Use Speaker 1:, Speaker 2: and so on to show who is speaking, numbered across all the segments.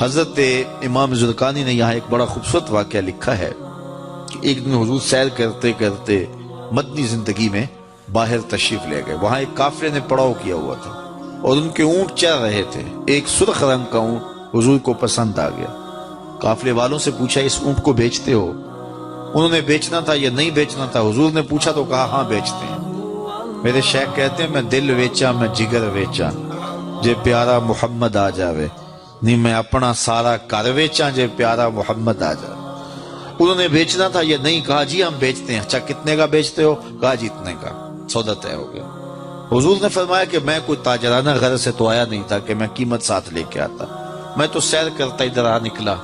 Speaker 1: حضرت امام زرقانی نے یہاں ایک بڑا خوبصورت واقعہ لکھا ہے کہ ایک دن حضور سیر کرتے کرتے مدنی زندگی میں باہر تشریف لے گئے. وہاں ایک قافلے نے پڑاؤ کیا ہوا تھا اور ان کے اونٹ چل رہے تھے. ایک سرخ رنگ کا اونٹ حضور کو پسند آ گیا. قافلے والوں سے پوچھا اس اونٹ کو بیچتے ہو؟ انہوں نے بیچنا تھا یا نہیں بیچنا تھا. حضور نے پوچھا تو کہا ہاں بیچتے ہیں. میرے شیخ کہتے ہیں میں دل ویچا میں جگر ویچا جے پیارا محمد آ جاوے نہیں میں اپنا سارا کر ویچا جے پیارا محمد آ جاوے. انہوں نے بیچنا تھا یا نہیں؟ کہا جی ہم بیچتے ہیں. اچھا کتنے کا بیچتے ہو؟ کہا جی اتنے کا. سودا طے ہو گیا. حضور نے فرمایا کہ میں کوئی تاجرانہ غرض سے تو آیا نہیں تھا کہ میں قیمت ساتھ لے کے آتا. میں تو سیر کرتا ادھر آ نکلا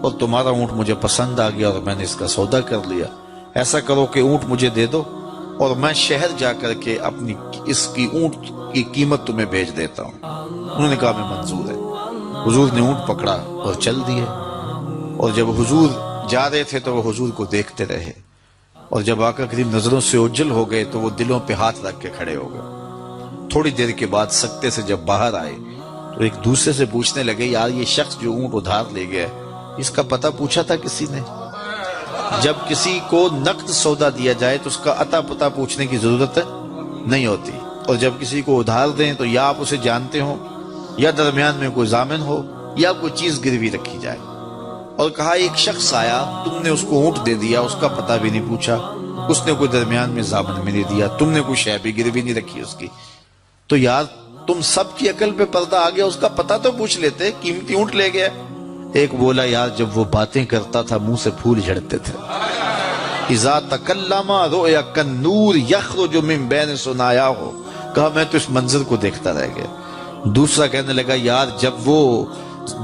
Speaker 1: اور تمہارا اونٹ مجھے پسند آ گیا اور میں نے اس کا سودا کر لیا. ایسا کرو کہ اونٹ مجھے دے دو اور میں شہر جا کر کے اپنی اس کی اونٹ کی قیمت تمہیں بھیج دیتا ہوں. انہوں نے کہا میں منظور ہے. حضور نے اونٹ پکڑا اور چل دیے. اور جب حضور جا رہے تھے تو وہ حضور کو دیکھتے رہے اور جب آقا کریم نظروں سے اوجھل ہو گئے تو وہ دلوں پہ ہاتھ رکھ کے کھڑے ہو گئے. تھوڑی دیر کے بعد سکتے سے جب باہر آئے تو ایک دوسرے سے پوچھنے لگے یار یہ شخص جو اونٹ ادھار لے گیا اس کا پتہ پوچھا تھا کسی نے؟ جب کسی کو نقد سودا دیا جائے تو اس کا عطا پتہ پوچھنے کی ضرورت نہیں ہوتی. اور جب کسی کو ادھار دیں تو یا آپ اسے جانتے ہو یا درمیان میں کوئی ضامن ہو یا کوئی چیز گروی رکھی جائے. اور کہا ایک شخص آیا تم نے اس کو اونٹ دے دیا اس کا پتہ بھی نہیں پوچھا, اس نے کوئی درمیان میں ضامن میں نہیں دیا, تم نے کوئی شے بھی گروی نہیں رکھی اس کی, تو یار تم سب کی عقل پہ پردہ آ گیا, اس کا پتہ تو پوچھ لیتے, قیمتی اونٹ لے گیا. ایک بولا یار جب وہ باتیں کرتا تھا منہ سے پھول جھڑتے تھے. اذا تکلم رؤیا کالنور یخرج من بین ثنایا ہو. کہا میں تو اس منظر کو دیکھتا رہ گیا. دوسرا کہنے لگا یار جب وہ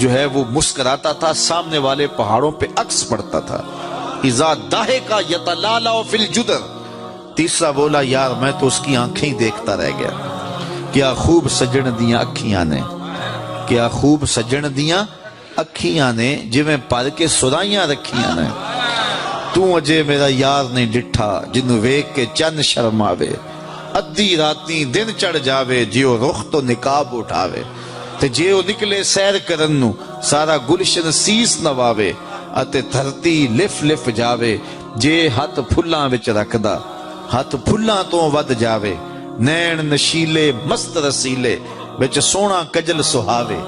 Speaker 1: جو ہے وہ مسکراتا تھا سامنے والے پہاڑوں پہ عکس پڑتا تھا. اذا ضحک یتلالع فی الجدر. تیسرا بولا یار میں تو اس کی آنکھیں ہی دیکھتا رہ گیا. کیا خوب سجن دیاں اکھیاں نے, کیا خوب سجن دیاں اکھیاں نے جویں پر کے سرائیاں رکھیاں نے. تو اجے میرا یار نہیں ڈٹھا جنوں ویکھ کے چن شرماوے. ادھی راتی دن چڑھ جاوے جیو رخ تو نقاب اٹھاوے. تے جیو نکلے سیر کرن نو سارا گلشن سیس نواوے. اتے دھرتی لف لف جاوے جے ہاتھ پھلاں وچ رکھدا ہاتھ پھلاں تو ود جاوے. نین نشیلے مست رسیلے وچ سونا کجل سہاوے.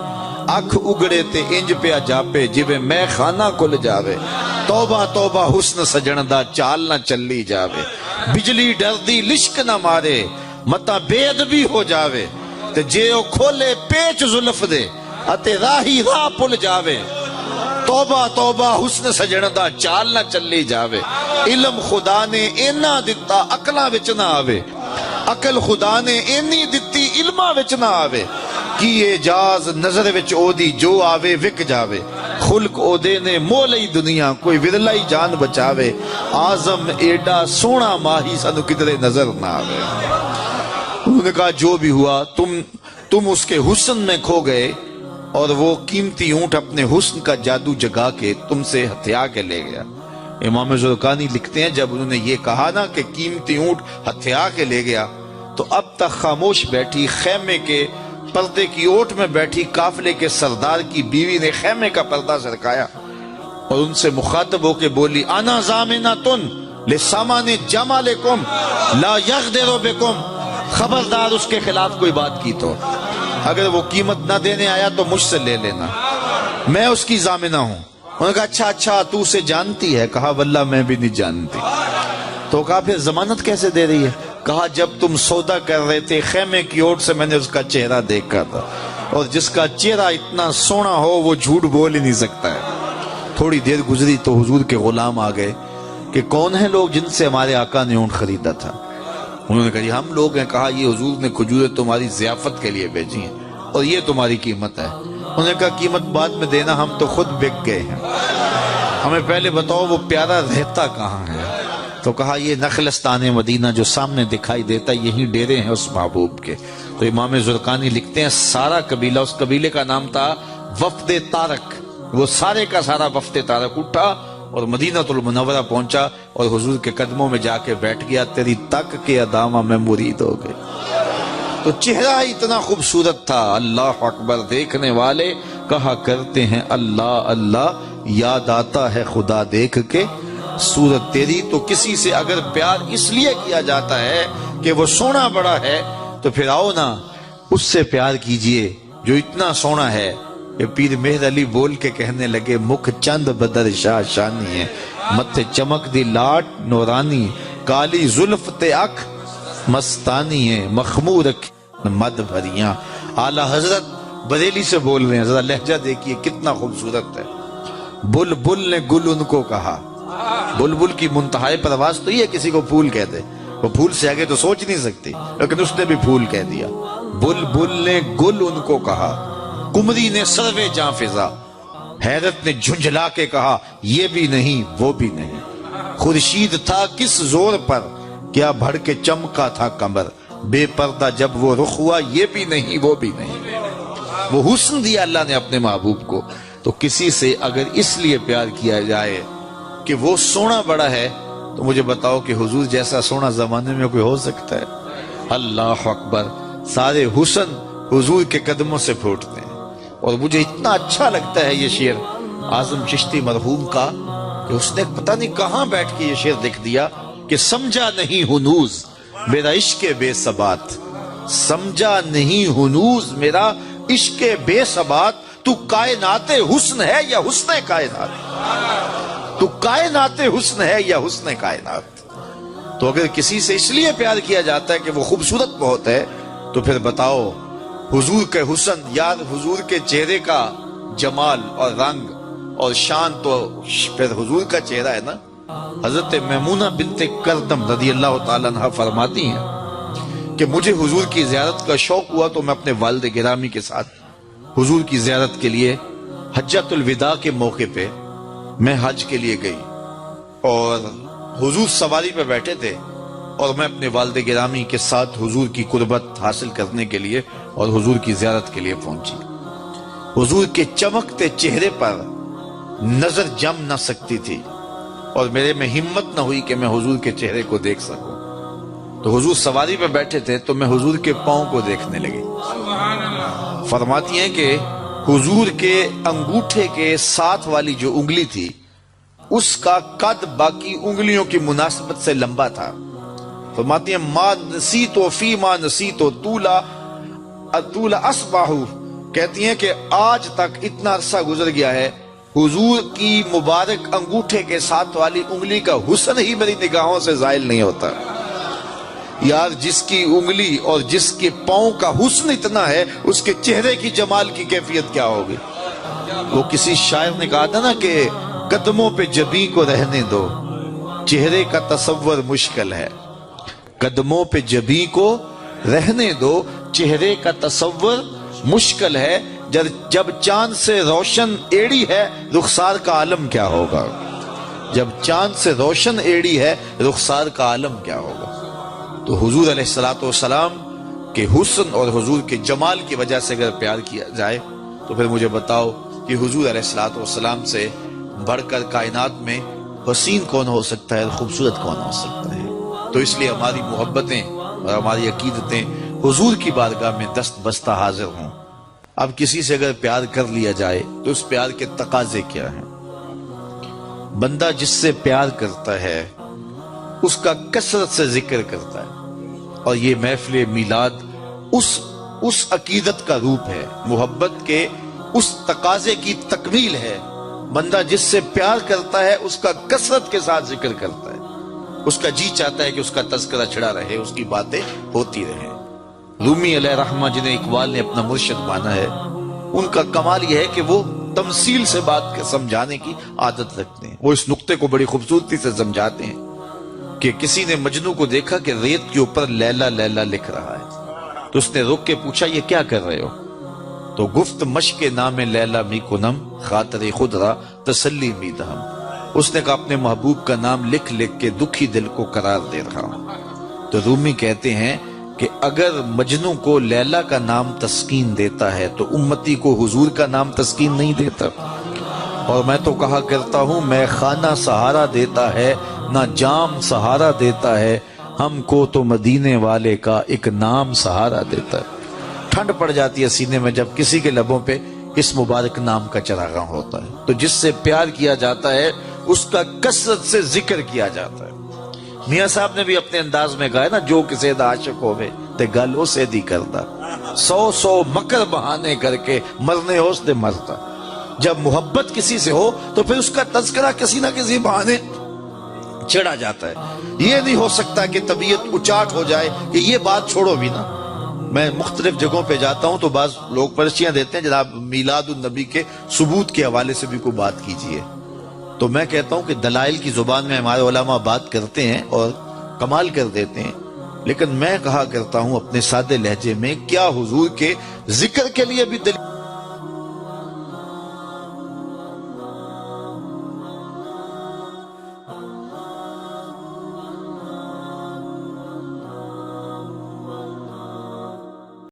Speaker 1: اکھ اگڑے تے انج پیا جاپے جویں میں خانہ کل جاوے. توبہ توبہ حسن سجن دا چال نہ چلی جاوے. بجلی ڈردی لشک نہ مارے متا بے ادبی ہو جاوے. تے جے او کھولے پیچ زلف دے اتے راہی راہ پل جاوے. توبہ توبہ حسن سجن دا چال نہ چلی جاوے. علم خدا نے اینا دتا عقلاں وچ نہ آوے. عقل خدا نے اینی دتی علماں وچ نہ آوے. کی اعجاز نظر وچ او دی جو آوے وک جاوے. خلق او دے نے مولئی دنیا کوئی ورلائی جان بچاوے. آزم ایڈا سونا ماہی سانو کدرے نظر نہ آوے. انہوں نے کہا جو بھی ہوا تم اس کے حسن میں کھو گئے اور وہ قیمتی اونٹ اپنے حسن کا جادو جگا کے تم سے ہتھیا کے لے گیا. امام زرقانی لکھتے ہیں جب انہوں نے یہ کہا نا کہ قیمتی اونٹ ہتھیا کے لے گیا تو اب تک خاموش بیٹھی خیمے کے پردے کی اوٹ میں بیٹھی قافلے کے سردار کی بیوی نے خیمے کا پردہ سرکایا اور ان سے مخاطب ہو کے بولی انا ضامنۃ لسامان جمالکم لا یغدر بکم. خبردار اس کے خلاف کوئی بات کی تو اگر وہ قیمت نہ دینے آیا تو مجھ سے لے لینا, میں اس کی ضامنہ ہوں. انہوں نے کہا اچھا تو اسے جانتی ہے؟ کہا واللہ میں بھی نہیں جانتی. تو کہا پھر ضمانت کیسے دے رہی ہے؟ کہا جب تم سودا کر رہے تھے خیمے کی اوٹ سے میں نے اس کا چہرہ دیکھا تھا اور جس کا چہرہ اتنا سونا ہو وہ جھوٹ بول ہی نہیں سکتا ہے. تھوڑی دیر گزری تو حضور کے غلام آ گئے کہ کون ہیں لوگ جن سے ہمارے آقا نے اونٹ خریدا تھا. انہوں نے کہا ہم لوگ ہیں. کہا یہ حضور نے کھجوریں تمہاری ضیافت کے لیے بھیجی ہیں اور یہ تمہاری قیمت ہے. انہوں نے کہا قیمت بعد میں دینا, ہم تو خود بک گئے ہیں, ہمیں پہلے بتاؤ وہ پیارا رہتا کہاں ہے. تو کہا یہ نخلستان مدینہ جو سامنے دکھائی دیتا یہی ڈیرے ہیں اس محبوب کے. تو امام زرقانی لکھتے ہیں سارا قبیلہ, اس قبیلے کا نام تھا وفد طارق, وہ سارے کا سارا وفد طارق اٹھا اور مدینہ المنورہ پہنچا اور حضور کے قدموں میں جا کے بیٹھ گیا. تیری تک کے ادامہ میں مرید ہو گئے. تو چہرہ اتنا خوبصورت تھا, اللہ اکبر, دیکھنے والے کہا کرتے ہیں اللہ اللہ، یاد آتا ہے خدا دیکھ کے صورت تیری۔ تو کسی سے اگر پیار اس لیے کیا جاتا ہے کہ وہ سونا بڑا ہے، تو پھر آؤ نا اس سے پیار کیجئے جو اتنا سونا ہے کہ پیر مہر علی بول کے کہنے لگے، مکھ چند بدر شاہ شانی ہے، متھے چمک دی لاٹ نورانی، کالی زلف تے اکھ مستانی ہے، مخمور مد بھریاں۔ اعلیٰ حضرت بریلی سے بول رہے ہیں، ذرا لہجہ دیکھیے کتنا خوبصورت ہے۔ بلبل نے گل ان کو کہا، بلبل کی منتہائی پرواز تو یہ کسی کو پھول کہہ دے، وہ پھول سے آگے تو سوچ نہیں سکتی، لیکن اس نے بھی پھول کہہ دیا۔ بلبل نے گل ان کو کہا، قمری نے سروے جاں فضا، حیرت نے جھنجھلا کے کہا یہ بھی نہیں وہ بھی نہیں۔ خورشید تھا کس زور پر، کیا بڑھ کے چمکا تھا کمر، بے پردہ جب وہ رخ ہوا یہ بھی نہیں وہ بھی نہیں۔ وہ حسن دیا اللہ نے اپنے محبوب کو۔ تو کسی سے اگر اس لیے پیار کیا جائے کہ وہ سونا بڑا ہے، تو مجھے بتاؤ کہ حضور جیسا سونا زمانے میں کوئی ہو سکتا ہے؟ اللہ اکبر، سارے حسن حضور کے قدموں سے پھوٹتے ہیں۔ اور مجھے اتنا اچھا لگتا ہے یہ شعر اعظم چشتی مرحوم کا، کہ اس نے پتہ نہیں کہاں بیٹھ کے یہ شعر لکھ دیا کہ سمجھا نہیں ہنوز میرا عشق بے ثبات، سمجھا نہیں ہنوز میرا عشق بے ثبات، تو کائنات حسن ہے یا حسن کائنات، تو کائنات حسن ہے یا حسن کائنات۔ تو اگر کسی سے اس لیے پیار کیا جاتا ہے کہ وہ خوبصورت بہت ہے، تو پھر بتاؤ حضور کے حسن، یاد حضور کے چہرے کا جمال اور رنگ اور شان تو پھر حضور کا چہرہ ہے نا۔ حضرت میمونہ بنت کردم رضی اللہ تعالیٰ عنہ فرماتی ہیں کہ مجھے حضور کی زیارت کا شوق ہوا تو میں اپنے والد گرامی کے ساتھ حضور کی زیارت کے لیے حجۃ الوداع کے موقع پہ میں حج کے لیے گئی، اور حضور سواری پہ بیٹھے تھے اور میں اپنے والد گرامی کے ساتھ حضور کی قربت حاصل کرنے کے لیے اور حضور کی زیارت کے لیے پہنچی۔ حضور کے چمکتے چہرے پر نظر جم نہ سکتی تھی، اور میرے میں ہمت نہ ہوئی کہ میں حضور کے چہرے کو دیکھ سکوں۔ تو حضور سواری پہ بیٹھے تھے تو میں حضور کے پاؤں کو دیکھنے لگی۔ فرماتی ہیں کہ حضور کے انگوٹھے کے ساتھ والی جو انگلی تھی، اس کا قد باقی انگلیوں کی مناسبت سے لمبا تھا۔ فرماتی ہیں ما نسیتو فی ما نسیتو طولا اصباحو، کہتی ہیں کہ آج تک اتنا عرصہ گزر گیا ہے، حضور کی مبارک انگوٹھے کے ساتھ والی انگلی کا حسن ہی میری نگاہوں سے زائل نہیں ہوتا۔ یار جس کی انگلی اور جس کے پاؤں کا حسن اتنا ہے، اس کے چہرے کی جمال کی کیفیت کیا ہوگی؟ وہ کسی شاعر نے کہا تھا نا کہ قدموں پہ جبیں کو رہنے دو، چہرے کا تصور مشکل ہے۔ قدموں پہ جبیں کو رہنے دو، چہرے کا تصور مشکل ہے، جب چاند سے روشن ایڑی ہے رخسار کا عالم کیا ہوگا؟ جب چاند سے روشن ایڑی ہے رخسار کا عالم کیا ہوگا؟ تو حضور علیہ السلام کے حسن اور حضور کے جمال کی وجہ سے اگر پیار کیا جائے، تو پھر مجھے بتاؤ کہ حضور علیہ السلام سے بڑھ کر کائنات میں حسین کون ہو سکتا ہے، خوبصورت کون ہو سکتا ہے؟ تو اس لیے ہماری محبتیں اور ہماری عقیدتیں حضور کی بارگاہ میں دست بستہ حاضر ہوں۔ اب کسی سے اگر پیار کر لیا جائے تو اس پیار کے تقاضے کیا ہیں؟ بندہ جس سے پیار کرتا ہے اس کا کثرت سے ذکر کرتا ہے، اور یہ محفل میلاد اس عقیدت کا روپ ہے، محبت کے اس تقاضے کی تکمیل ہے۔ بندہ جس سے پیار کرتا ہے اس کا کثرت کے ساتھ ذکر کرتا ہے، اس کا جی چاہتا ہے کہ اس کا تذکرہ چھڑا رہے، اس کی باتیں ہوتی رہیں۔ رومی علیہ رحمہ جنہیں اقبال نے اپنا مرشد مانا ہے، ان کا کمال یہ ہے کہ وہ تمثیل سے بات کے سمجھانے کی عادت رکھتے ہیں۔ وہ اس نقطے کو بڑی خوبصورتی سے سمجھاتے ہیں کہ کسی نے مجنو کو دیکھا کہ ریت کے اوپر لیلا لیلا لکھ رہا ہے، تو اس نے رک کے پوچھا یہ کیا کر رہے ہو؟ تو گفت مشق نام لیلا می کنم خاطر خود را تسلی می دہم، اس نے کہا اپنے محبوب کا نام لکھ لکھ کے دکھی دل کو قرار دے رہا ہوں۔ تو رومی کہتے ہیں کہ اگر مجنو کو لیلا کا نام تسکین دیتا ہے تو امتی کو حضور کا نام تسکین نہیں دیتا۔ اور میں تو کہا کرتا ہوں میں خانہ سہارا دیتا ہے نہ جام سہارا دیتا ہے، ہم کو تو مدینے والے کا ایک نام سہارا دیتا ہے۔ ٹھنڈ پڑ جاتی ہے سینے میں جب کسی کے لبوں پہ اس مبارک نام کا چراغاں ہوتا ہے۔ تو جس سے پیار کیا جاتا ہے اس کا کثرت سے ذکر کیا جاتا ہے۔ میاں صاحب نے بھی اپنے انداز میں کہا ہے نا، جو کسی دا عاشق ہوئے تے گل اسے دی کردا، 100 مکر بہانے کر کے مرنے ہوس دے مرتا۔ جب محبت کسی سے ہو تو پھر اس کا تذکرہ کسی نہ کسی بہانے چڑھا جاتا ہے۔ یہ نہیں ہو سکتا کہ طبیعت اچاٹ ہو جائے کہ یہ بات چھوڑو بھی نا۔ میں مختلف جگہوں پہ جاتا ہوں تو بعض لوگ پرچیاں دیتے ہیں جناب میلاد النبی کے ثبوت کے حوالے سے بھی کوئی بات کیجئے، تو میں کہتا ہوں کہ دلائل کی زبان میں ہمارے علماء بات کرتے ہیں اور کمال کر دیتے ہیں، لیکن میں کہا کرتا ہوں اپنے سادے لہجے میں، کیا حضور کے ذکر کے لیے بھی دلیل